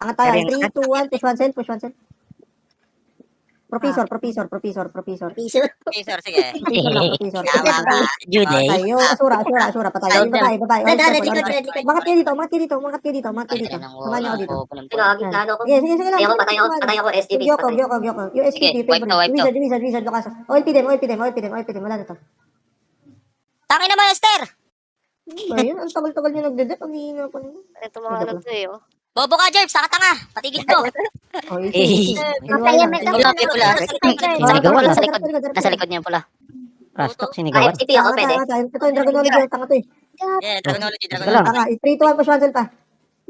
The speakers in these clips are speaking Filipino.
Angat tayo. 3, 2, 1. Push one cell. Push one cell. Professor. Piso. Professor, sige. Professor lang. Professor. Tama ka. Juday. Tayo. Asura. Patay. Babae. Red, red. Mangat kayo dito. Samahan niyo ako dito. Ano ko? Sige lang. Patay ako, SDB. Gyoko. Yung SPP. Sige, wipe to. Wizard. Lokasa. OLP dem. Wala na to. Tangin naman, Esther! Ayun, ang tagal-tagal niyo nagdedep. Ang hihina pa niyo. Ito mga ano to eh. Bobo ka, Jerv! Saka tanga! Patigil ko! Oh, easy. Nasa likod niya pala. Rastok, Ah, sinigawan. FTP ako, pwede. Ito yung Dragonology. Yung tanga to eh. Yeah, Dragonology. Tanga. 3, 2, 1. Push one cell pa.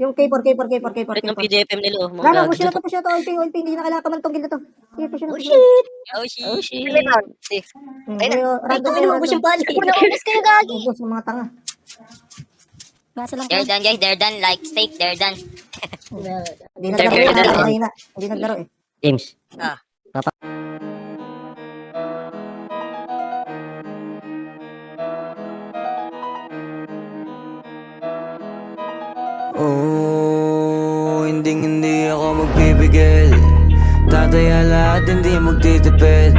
Yung K4. Wait ng PDFM nila. Oh, Wala na, push na to. OLP. Hindi na kailangan kamantong gilda to. Sige, push na. Oh, shit. Random Naubos yung bali. Naubos kayo, gagi. Ubus ng mga tanga. They're done, guys. They're done. Like steak, they're done. Hindi naglaro. Hindi naglaro eh. James. Oh, hindi ako magpipigil. Tataya lahat, hindi magtitipid.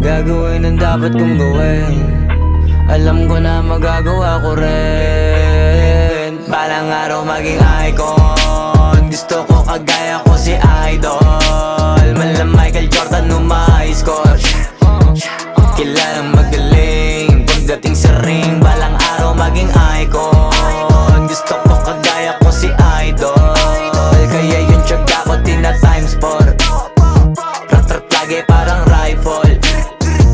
Gagawin ang dapat kong gawin. Alam ko na magagawa ko rin. Balang araw maging icon. Gusto ko kagaya ko si Idol. Mala Michael Jordan score. Kilalang magaling. Pagdating sa ring, balang araw maging icon. Gusto ko kagaya ko si Idol. Kaya yung tiyaga ko tina-times 4. Rat-rat lagi parang rifle.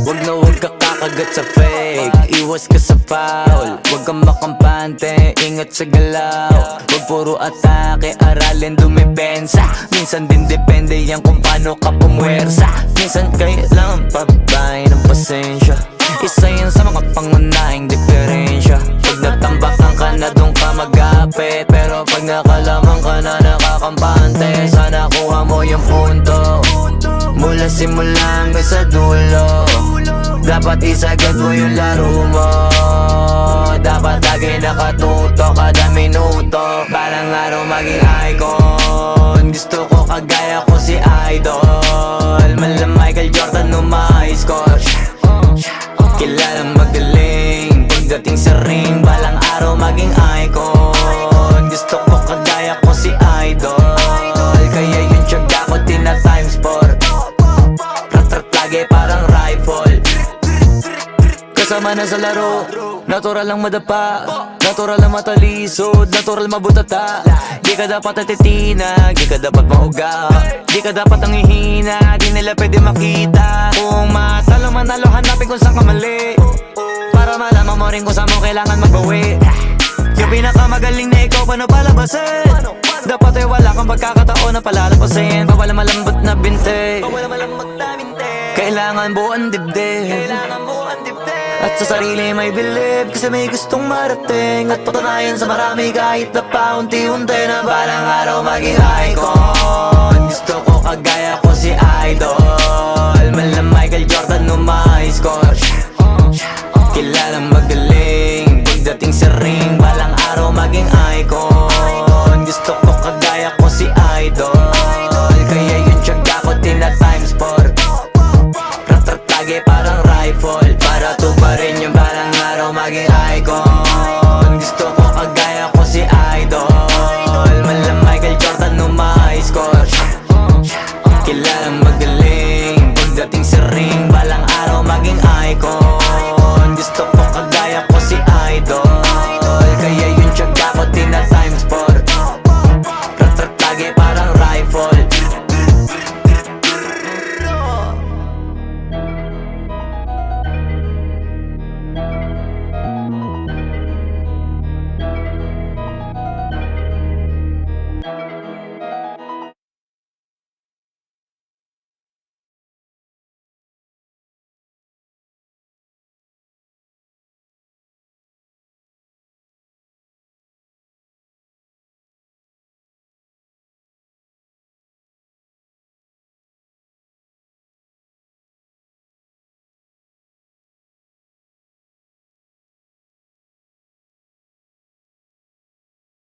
Wag na wag ka kakagat sa fake. Iwas ka sa foul. Wag kang makampante, ingat sa galaw. Wag puro atake, aralin dumipensa. Minsan din depende yan kung paano ka pumwersa. Minsan kailangan pabay ng pasensya. Isa yan sa mga pangunahing diferensya. Pag natambakan ka na doon ka magapit. Pero pag nakalaman ka na nakakampante, sana kuha mo yung punto. Mula simula hanggang sa dulo. Dapat isagad mo yung laro mo. Dapat lagi nakatuto kada minuto. Balang araw maging icon. Gusto ko kagaya ko si Idol. Mala Michael Jordan score. Kilalang magaling. Pagdating sa ring, balang araw maging icon. Gusto ko kagaya ko si Idol. Kaya yung tiyaga ko tina-times 4. Rat-rat lagi parang rifle. Kasama na sa laro, natural lang madapa. Natural lang matalisod, natural mabutata. Di ka dapat atitina, di ka dapat mauga. Di ka dapat ang ihina, di nila pwede makita. Kung matalo manalo, hanapin kung saan ka mali. Para malaman mo rin kung saan mo kailangan magbawi. Yung pinakamagaling na ikaw, paano palabasin? Dapat ay wala kang pagkakataon na palalapasin. Bawal malambot na binte, kailangan buuan dibdib. At sa sarili may believe, kasi may gustong marating. At patunayan sa marami kahit na paunti-unti na balang araw maging icon. Gusto ko kagaya ko si Idol. Mala Michael Jordan score. Kilalang magaling. Pagdating sa ring, balang araw maging icon. Gusto ko kagaya ko si Idol.